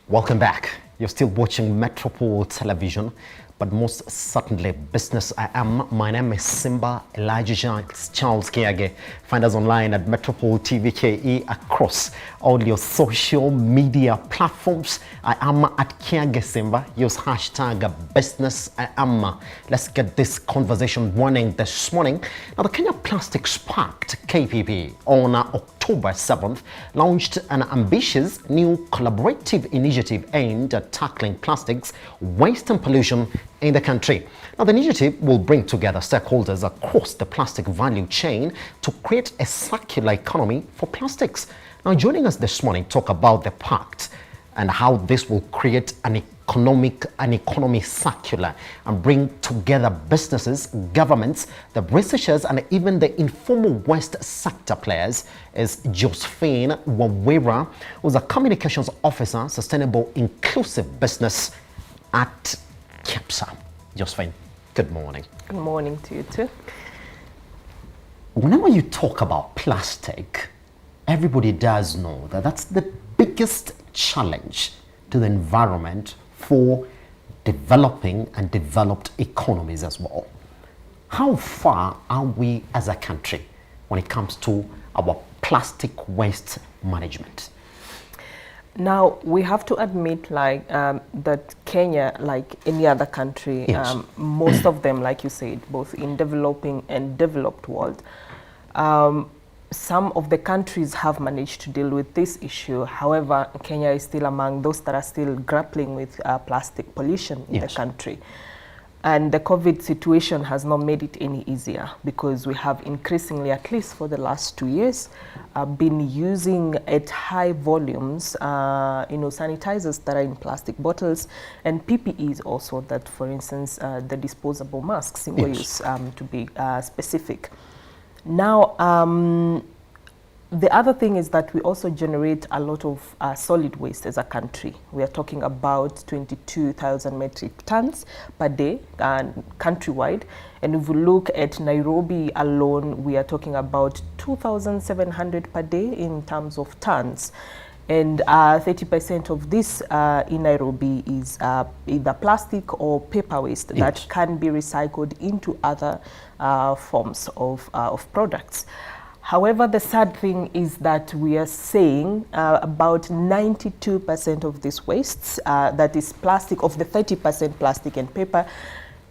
Welcome back. You're still watching Metropol Television, but most certainly business I am. My name is Simba Elijah Charles Kiage. Find us online at Metropol TV KE across all your social media platforms. I am at Kiage Simba. Use hashtag business I am. Let's get this conversation running this morning. Now, the Kenya Plastics Pact, KPP, on October 7th, launched an ambitious new collaborative initiative aimed at tackling plastics waste and pollution in the country. Now, the initiative will bring together stakeholders across the plastic value chain to create a circular economy for plastics. Now, joining us this morning to talk about the pact and how this will create an economy circular and bring together businesses, governments, the researchers, and even the informal waste sector players is Josephine Wawira, who's a communications officer, sustainable inclusive business at KEPSA. Josephine, good morning. Good morning to you too. Whenever you talk about plastic, everybody does know that that's the biggest challenge to the environment for developing and developed economies as well. How far are we as a country when it comes to our plastic waste management? Now, we have to admit that Kenya, like any other country, yes. Most of them, like you said, both in developing and developed world, some of the countries have managed to deal with this issue. However, Kenya is still among those that are still grappling with plastic pollution in yes. the country. And the COVID situation has not made it any easier because we have increasingly, at least for the last 2 years, been using at high volumes, sanitizers that are in plastic bottles and PPEs also that, for instance, the disposable masks, single yes. use to be specific. Now, the other thing is that we also generate a lot of solid waste as a country. We are talking about 22,000 metric tons per day countrywide. And if we look at Nairobi alone, we are talking about 2,700 per day in terms of tons. And 30% of this in Nairobi is either plastic or paper waste yes. that can be recycled into other forms of products. However, the sad thing is that we are saying about 92% of this waste, that is plastic, of the 30% plastic and paper,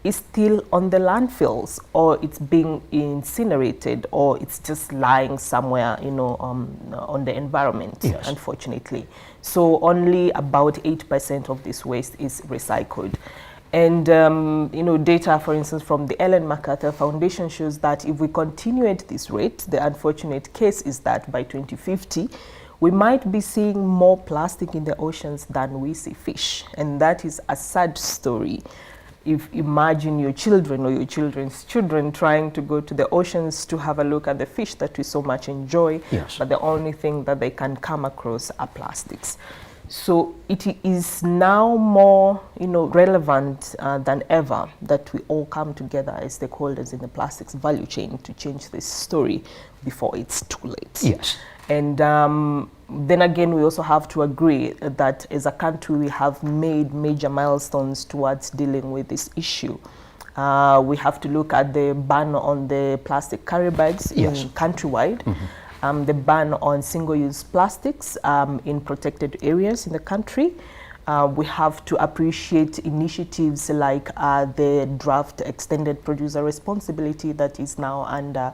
is still on the landfills, or it's being incinerated, or it's just lying somewhere, on the environment, yes. unfortunately. So only about 8% of this waste is recycled. And, data, for instance, from the Ellen MacArthur Foundation shows that if we continue at this rate, the unfortunate case is that by 2050, we might be seeing more plastic in the oceans than we see fish. And that is a sad story. If imagine your children or your children's children trying to go to the oceans to have a look at the fish that we so much enjoy, yes. but the only thing that they can come across are plastics. So it is now more, relevant than ever that we all come together as stakeholders in the plastics value chain to change this story before it's too late. Yes. And then again, we also have to agree that as a country, we have made major milestones towards dealing with this issue. We have to look at the ban on the plastic carry bags yes. countrywide. Mm-hmm. The ban on single-use plastics in protected areas in the country. We have to appreciate initiatives like the draft extended producer responsibility that is now under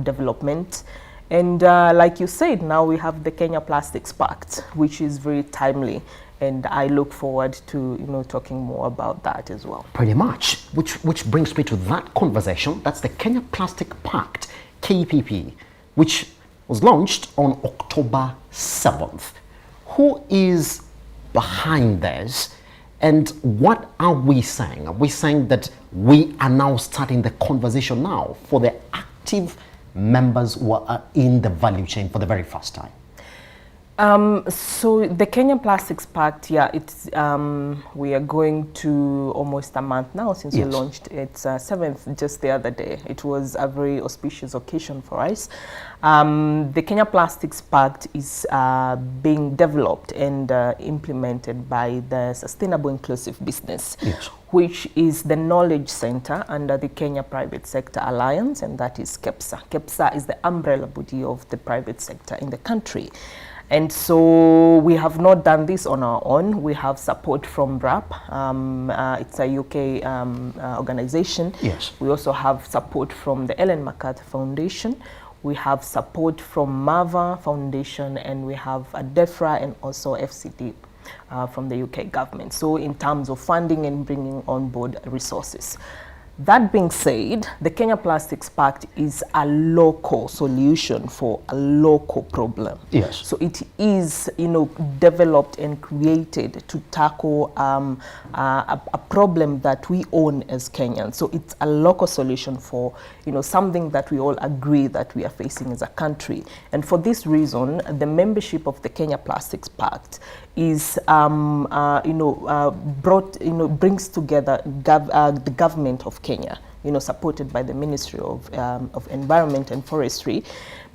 development. And like you said, now we have the Kenya Plastics Pact, which is very timely. And I look forward to talking more about that as well. Pretty much, which brings me to that conversation. That's the Kenya Plastic Pact, KPP, which was launched on October 7th. Who is behind this, and what are we saying? Are we saying that we are now starting the conversation now for the active members who are in the value chain for the very first time? So the Kenya Plastics Pact, yeah, it's we are going to almost a month now since we launched. It's 7th just the other day. It was a very auspicious occasion for us. The Kenya Plastics Pact is being developed and implemented by the Sustainable Inclusive Business, which is the knowledge center under the Kenya Private Sector Alliance, and that is KEPSA. KEPSA is the umbrella body of the private sector in the country. And so we have not done this on our own. We have support from RAP. It's a UK organization. We also have support from the Ellen MacArthur Foundation. We have support from MAVA Foundation, and we have a DEFRA and also FCD from the UK government. So in terms of funding and bringing on board resources. That being said, the Kenya Plastics Pact is a local solution for a local problem. So it is, developed and created to tackle a problem that we own as Kenyans. So it's a local solution for, something that we all agree that we are facing as a country. And for this reason, the membership of the Kenya Plastics Pact is, brings together the government of Kenya, supported by the Ministry of Environment and Forestry,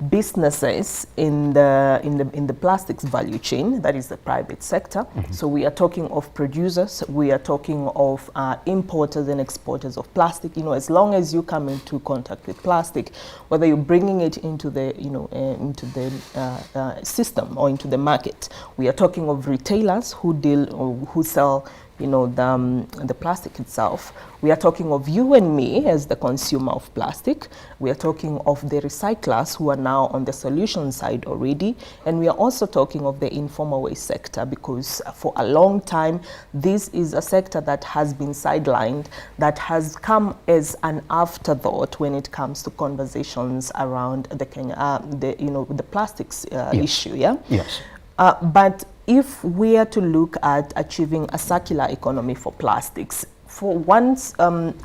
businesses in the plastics value chain, that is the private sector. So we are talking of producers, we are talking of importers and exporters of plastic. As long as you come into contact with plastic, whether you're bringing it into the system or into the market, we are talking of retailers who deal or who sell the plastic itself. We are talking of you and me as the consumer of plastic. We are talking of the recyclers who are now on the solution side already. And we are also talking of the informal waste sector, because for a long time, this is a sector that has been sidelined, that has come as an afterthought when it comes to conversations around the Kenya, the plastics issue. But if we are to look at achieving a circular economy for plastics, for once,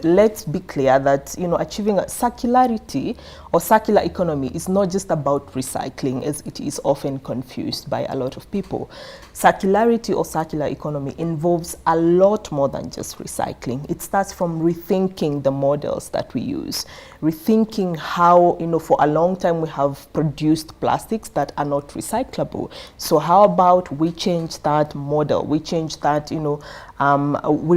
let's be clear that achieving a circularity or circular economy is not just about recycling, as it is often confused by a lot of people. Circularity or circular economy involves a lot more than just recycling. It starts from rethinking the models that we use, rethinking how, for a long time we have produced plastics that are not recyclable. So how about we change that model? We change that, we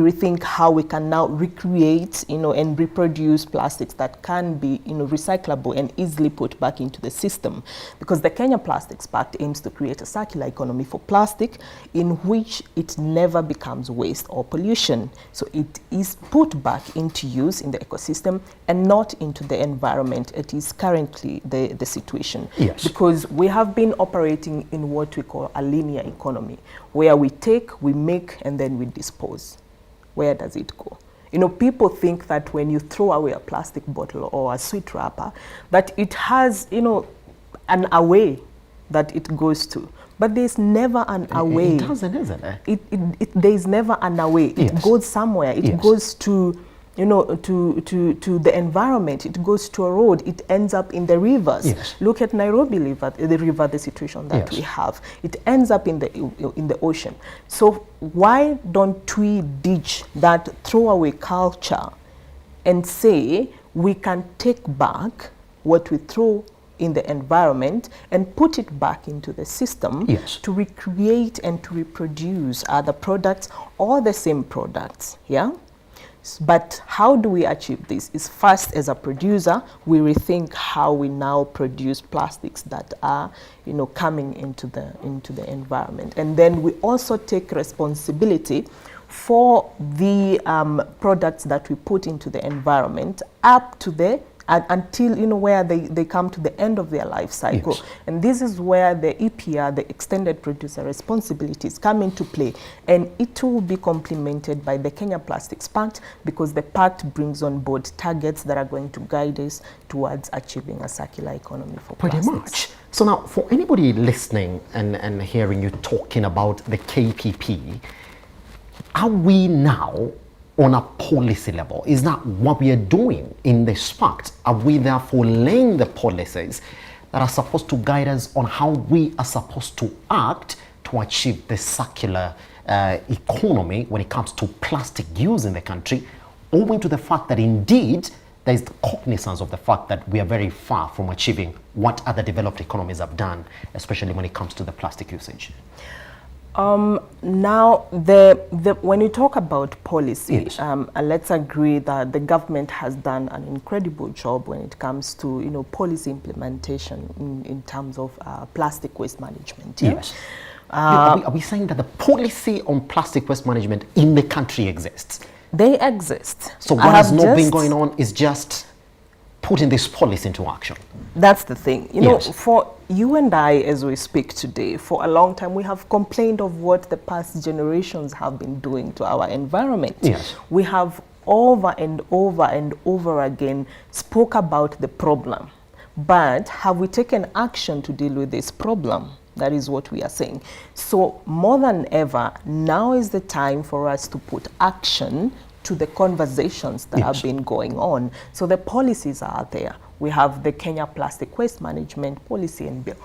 rethink how we can now recreate, and reproduce plastics that can be, recyclable and easily put back into the system. Because the Kenya Plastics Pact aims to create a circular economy for plastic in which it never becomes waste or pollution. So it is put back into use in the ecosystem and not into the environment. It is currently the situation. Because we have been operating in what we call a linear economy, where we take, we make, and then we dispose. Where does it go? People think that when you throw away a plastic bottle or a sweet wrapper, that it has, an away that it goes to. But there's never an away. It doesn't, isn't it? There's never an away. It goes somewhere. It goes to, to the environment. It goes to a road. It ends up in the rivers. Look at Nairobi river, the situation that we have. It ends up in the ocean. So why don't we ditch that throwaway culture and say we can take back what we throw in the environment and put it back into the system to recreate and to reproduce other products or the same products, But how do we achieve this? Is first, as a producer, we rethink how we now produce plastics that are, coming into the environment. And then we also take responsibility for the products that we put into the environment up to the until where they come to the end of their life cycle. And this is where the EPR, the extended producer responsibilities, come into play, and it will be complemented by the Kenya Plastics Pact, because the pact brings on board targets that are going to guide us towards achieving a circular economy for plastics. Pretty much. So now, for anybody listening and hearing you talking about the KPP, are we now on a policy level? Is that what we are doing in this pact? Are we therefore laying the policies that are supposed to guide us on how we are supposed to act to achieve the circular economy when it comes to plastic use in the country, owing to the fact that indeed there is cognizance of the fact that we are very far from achieving what other developed economies have done, especially when it comes to the plastic usage. Now, when you talk about policy, yes. Let's agree that the government has done an incredible job when it comes to, policy implementation in terms of plastic waste management. Yeah? Yes. Are we saying that the policy on plastic waste management in the country exists? They exist. So what has not been going on is just putting this policy into action. That's the thing. Yes. For you and I, as we speak today, for a long time, we have complained of what the past generations have been doing to our environment. Yes. We have over and over and over again spoke about the problem. But have we taken action to deal with this problem? That is what we are saying. So more than ever, now is the time for us to put action to the conversations that have been going on. So the policies are there. We have the Kenya Plastic Waste Management Policy and Bill.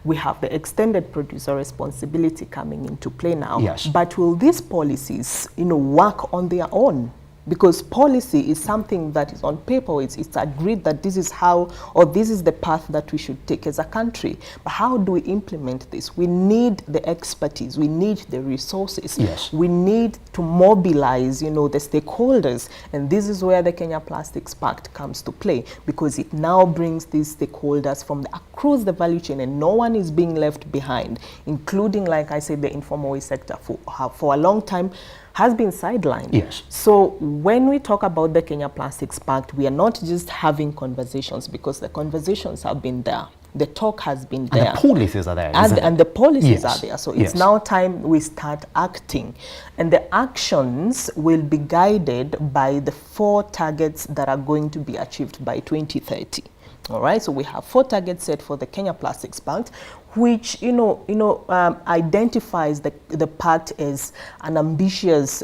We have the extended producer responsibility coming into play now. Yes. But will these policies, work on their own? Because policy is something that is on paper. It's agreed that this is how, or this is the path that we should take as a country. But how do we implement this? We need the expertise. We need the resources. Yes. We need to mobilize, the stakeholders. And this is where the Kenya Plastics Pact comes to play, because it now brings these stakeholders from across the value chain, and no one is being left behind, including, like I said, the informal waste sector for a long time has been sidelined. Yes. So when we talk about the Kenya Plastics Pact, we are not just having conversations, because the conversations have been there. The talk has been there. And the policies are there. And the policies Yes. are there. So it's now time we start acting. And the actions will be guided by the 4 targets that are going to be achieved by 2030. All right, so we have 4 targets set for the Kenya Plastics Pact, which identifies the pact as an ambitious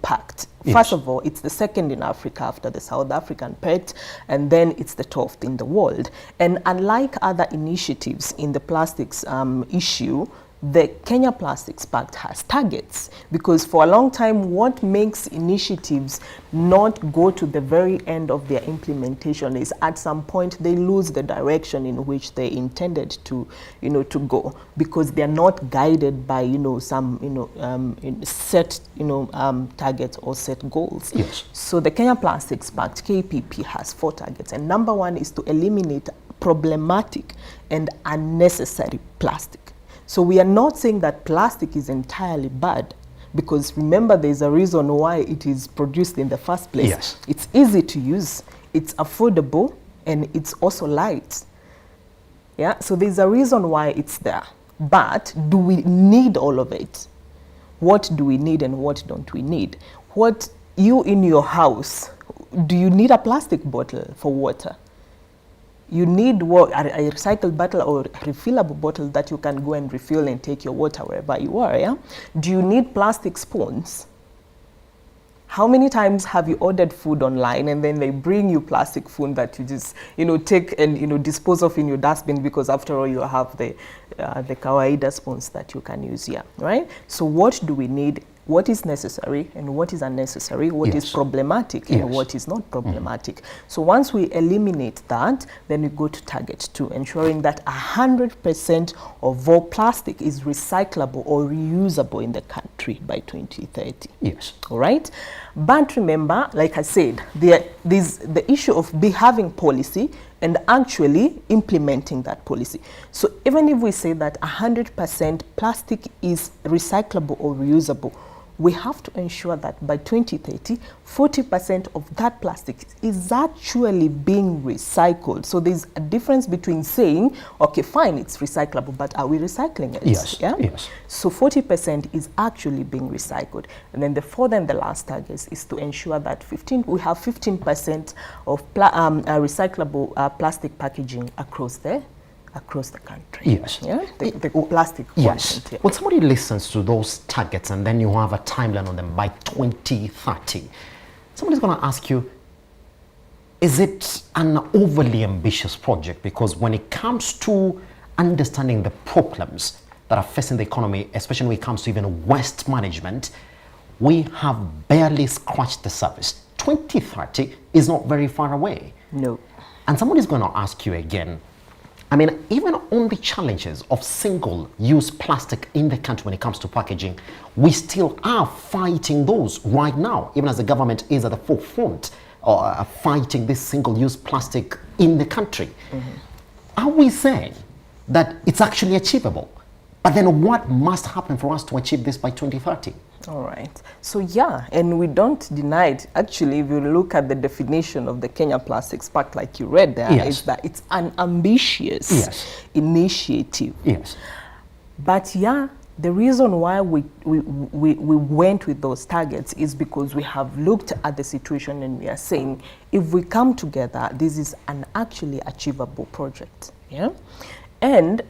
pact. Yes. First of all, it's the second in Africa after the South African Pact, and then it's the 12th in the world. And unlike other initiatives in the plastics issue, the Kenya Plastics Pact has targets, because for a long time, what makes initiatives not go to the very end of their implementation is at some point they lose the direction in which they intended to go, because they're not guided by some set targets or set goals. Yes. So the Kenya Plastics Pact, KPP, has 4 targets, and number 1 is to eliminate problematic and unnecessary plastic. So we are not saying that plastic is entirely bad, because remember, there's a reason why it is produced in the first place. Yes. It's easy to use, it's affordable, and it's also light. Yeah, so there's a reason why it's there. But do we need all of it? What do we need and what don't we need? What you in your house, do you need a plastic bottle for water? You need a recycled bottle or refillable bottle that you can go and refill and take your water wherever you are, yeah? Do you need plastic spoons? How many times have you ordered food online and then they bring you plastic spoon that you just, take and, dispose of in your dustbin, because after all you have the kawaida spoons that you can use here, right? So what do we need? What is necessary and what is unnecessary, what is problematic and what is not problematic. So once we eliminate that, then we go to target 2, ensuring that 100% of all plastic is recyclable or reusable in the country by 2030. Yes. All right? But remember, like I said, there's the issue of having policy and actually implementing that policy. So even if we say that 100% plastic is recyclable or reusable, we have to ensure that by 2030, 40% of that plastic is actually being recycled. So there's a difference between saying, okay, fine, it's recyclable, but are we recycling it? Yes, yeah? yes. So 40% is actually being recycled. And then the 4th and the last target is to ensure that we have 15% of recyclable plastic packaging across the country. Yes. Yeah? The plastic Yes. content, yeah. When somebody listens to those targets and then you have a timeline on them by 2030, somebody's going to ask you, an overly ambitious project, because when it comes to understanding the problems that are facing the economy, especially when it comes to even waste management, we have barely scratched the surface. 2030 is not very far away. No. And someone is going to ask you again, I mean, even on the challenges of single-use plastic in the country when it comes to packaging, we still are fighting those right now, even as the government is at the forefront fighting this single-use plastic in the country. Are we saying that it's actually achievable? But then what must happen for us to achieve this by 2030? All right. So yeah, and we don't deny it. Actually, if you look at the definition of the Kenya Plastics Pact, like you read there, Yes. is that it's an ambitious Yes. initiative. Yes. But yeah, the reason why we went with those targets is because we have looked at the situation and we are saying, if we come together, this is an actually achievable project. Yeah, and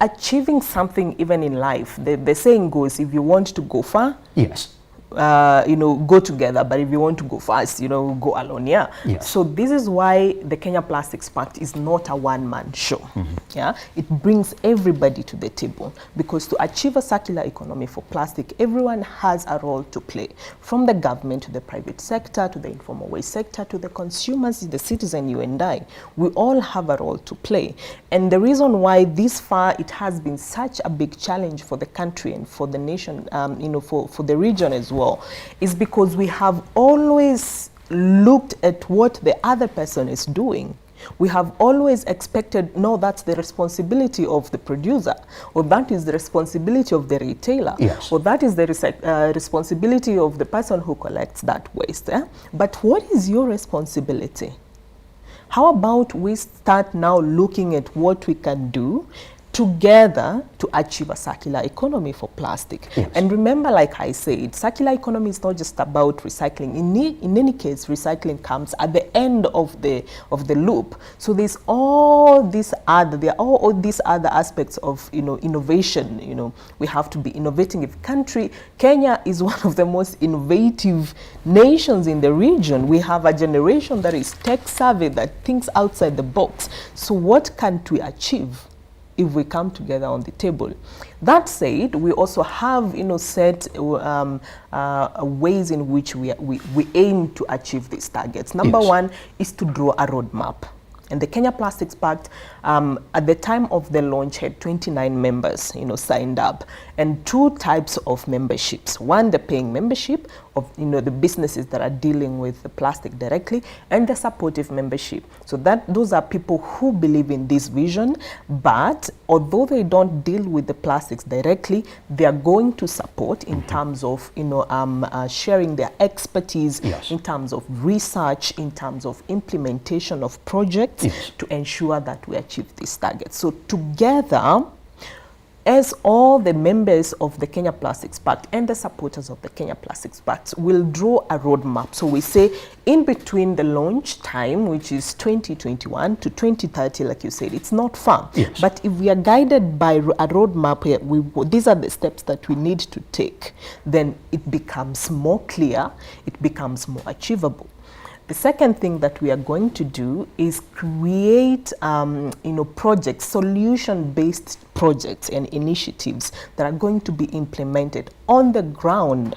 achieving something even in life, the saying goes, if you want to go far, Yes. Go together, but if you want to go fast, go alone. Yeah. Yes. So this is why the Kenya Plastics Pact is not a one-man show. Yeah. It brings everybody to the table, because to achieve a circular economy for plastic, everyone has a role to play, from the government to the private sector to the informal waste sector to the consumers, the citizen, you and I. We all have a role to play. And the reason why this far it has been such a big challenge for the country and for the nation, for the region as well, is because we have always looked at what the other person is doing. We have always expected, no, that's the responsibility of the producer, or that is the responsibility of the retailer, Yes. or that is the responsibility of the person who collects that waste. But what is your responsibility? How about we start now looking at what we can do together to achieve a circular economy for plastic? Yes. And remember, like I said, circular economy is not just about recycling. In any case, recycling comes at the end of the loop. So there's all these other aspects of innovation. We have to be innovating. Kenya is one of the most innovative nations in the region. We have a generation that is tech savvy, that thinks outside the box. So what can we achieve if we come together on the table? That said, we also have set ways in which we aim to achieve these targets. Number Yes. one is to draw a roadmap. And the Kenya Plastics Pact, at the time of the launch, had 29 members, signed up, and two types of memberships. One, the paying membership of, the businesses that are dealing with the plastic directly, and the supportive membership. So those are people who believe in this vision, but although they don't deal with the plastics directly, they are going to support in terms of, sharing their expertise, Yes. in terms of research, in terms of implementation of projects, Yes. to ensure that we achieve these targets. So together, as all the members of the Kenya Plastics Pact and the supporters of the Kenya Plastics Pact will draw a roadmap. So we say in between the launch time, which is 2021 to 2030, like you said, it's not far. Yes. But if we are guided by a roadmap here, these are the steps that we need to take, then it becomes more clear, it becomes more achievable. The second thing that we are going to do is create, projects, solution-based projects and initiatives that are going to be implemented on the ground.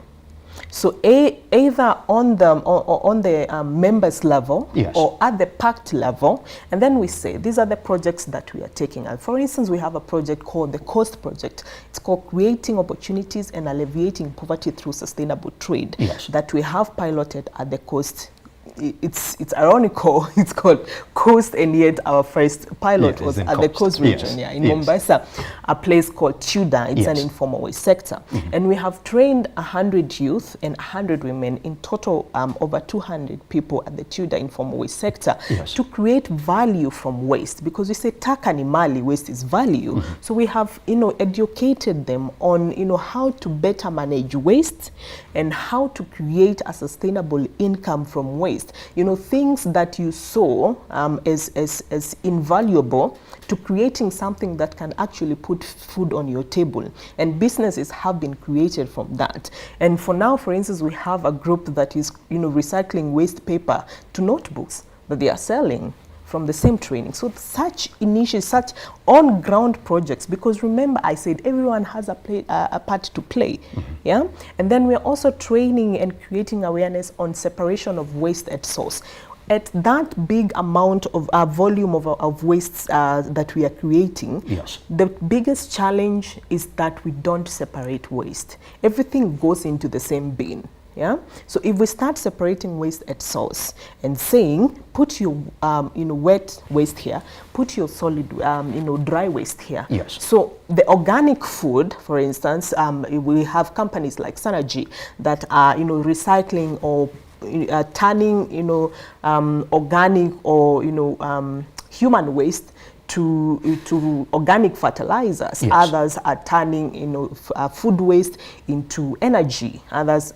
So either on the members level, Yes. or at the pact level, and then we say these are the projects that we are taking. And for instance, we have a project called the Coast Project. It's called Creating Opportunities and Alleviating Poverty Through Sustainable Trade, Yes. that we have piloted at the coast. It's ironical, it's called Coast, and yet our first pilot was at the Coast region, Yes. in Yes. Mombasa, a place called Tudor. It's an Yes. informal waste sector. And we have trained 100 youth and 100 women, in total over 200 people at the Tudor informal waste sector, Yes. to create value from waste, because we say taka ni mali, waste is value. So we have educated them on how to better manage waste and how to create a sustainable income from waste. Things that you saw as invaluable, to creating something that can actually put food on your table. And businesses have been created from that. And for now, for instance, we have a group that is recycling waste paper to notebooks. that they are selling from the same training. So such initiatives, such on-ground projects, because remember I said everyone has a part to play, yeah? And then we're also training and creating awareness on separation of waste at source. At that big amount of volume of wastes that we are creating, yes, the biggest challenge is that we don't separate waste. Everything goes into the same bin. Yeah. So if we start separating waste at source and saying, put your wet waste here, put your solid dry waste here. Yes. So the organic food, for instance, we have companies like Synergy that are recycling or turning organic or human waste to organic fertilizers. Yes. Others are turning food waste into energy. Others,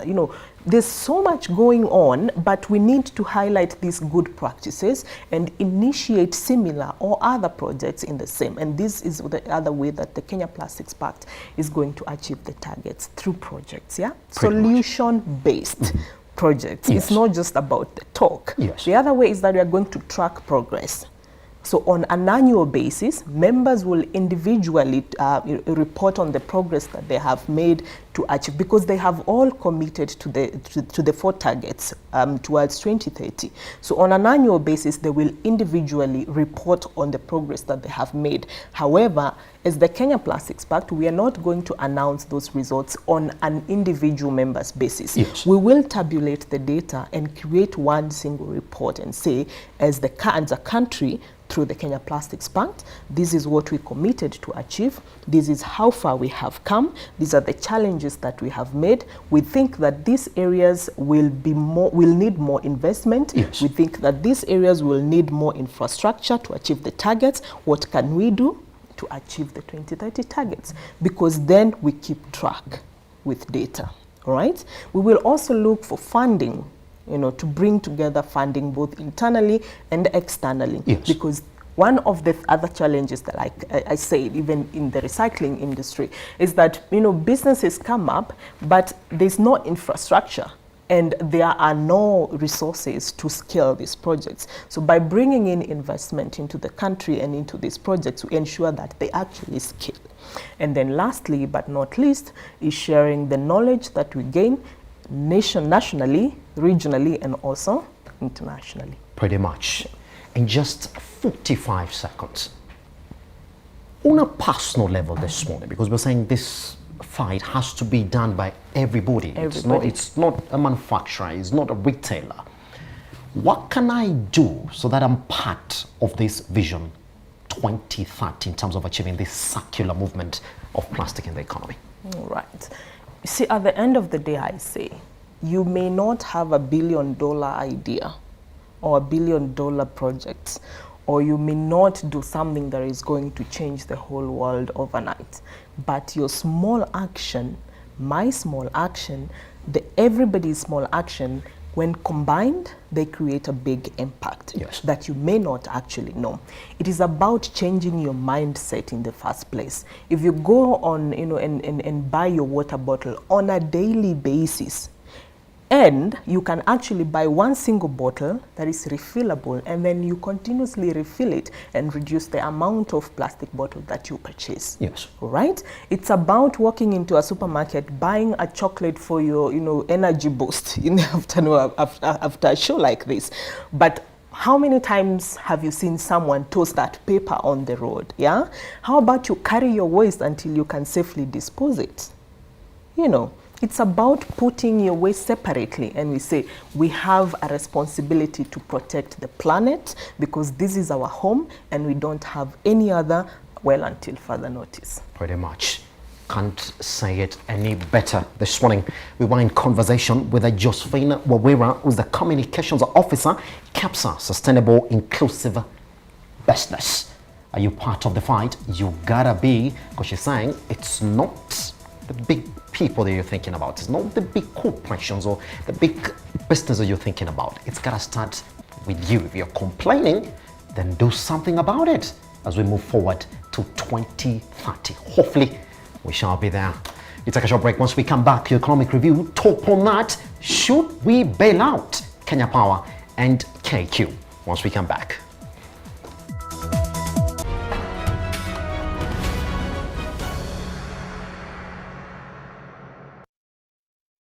there's so much going on, but we need to highlight these good practices and initiate similar or other projects in the same. And this is the other way that the Kenya Plastics Pact is going to achieve the targets, through projects, yeah? Solution-based projects. Yes. It's not just about the talk. Yes. The other way is that we are going to track progress. So on an annual basis, members will individually report on the progress that they have made to achieve, because they have all committed to the 4 targets towards 2030. So on an annual basis, they will individually report on the progress that they have made. However, as the Kenya Plastics Pact, we are not going to announce those results on an individual member's basis. Yes. We will tabulate the data and create one single report and say, as a country, through the Kenya Plastics Pact, this is what we committed to achieve. This is how far we have come. These are the challenges that we have made. We think that these areas will need more investment. Yes. We think that these areas will need more infrastructure to achieve the targets. What can we do to achieve the 2030 targets? Because then we keep track with data, all right? We will also look for funding, to bring together funding both internally and externally. Yes. Because one of the other challenges that I said, even in the recycling industry, is that, businesses come up, but there's no infrastructure and there are no resources to scale these projects. So by bringing in investment into the country and into these projects, we ensure that they actually scale. And then lastly, but not least, is sharing the knowledge that we gain nationally, regionally, and also internationally. Pretty much. In just 45 seconds, on a personal level this morning, because we're saying this fight has to be done by everybody. It's not a manufacturer, it's not a retailer. What can I do so that I'm part of this vision 2030 in terms of achieving this circular movement of plastic in the economy? All right. You see, at the end of the day, I say, you may not have $1 billion idea or $1 billion project, or you may not do something that is going to change the whole world overnight. But your small action, my small action, everybody's small action, when combined, they create a big impact. Yes. That you may not actually know. It is about changing your mindset in the first place. If you go on, and buy your water bottle on a daily basis, and you can actually buy one single bottle that is refillable, and then you continuously refill it and reduce the amount of plastic bottle that you purchase. Yes. Right? It's about walking into a supermarket, buying a chocolate for your, energy boost in the afternoon after a show like this. But how many times have you seen someone toss that paper on the road? Yeah? How about you carry your waste until you can safely dispose it? It's about putting your waste separately, and we say we have a responsibility to protect the planet because this is our home and we don't have any other, until further notice. Pretty much. Can't say it any better. This morning, we were in conversation with Josephine Wawira, who's the Communications Officer, KEPSA, Sustainable Inclusive Business. Are you part of the fight? You gotta be, because she's saying it's not the big people that you're thinking about. It's not the big corporations or the big businesses you're thinking about. It's gotta start with you. If you're complaining, then do something about it as we move forward to 2030. Hopefully, we shall be there. You take a short break. Once we come back, your economic review, talk on that. Should we bail out Kenya Power and KQ? once we come back.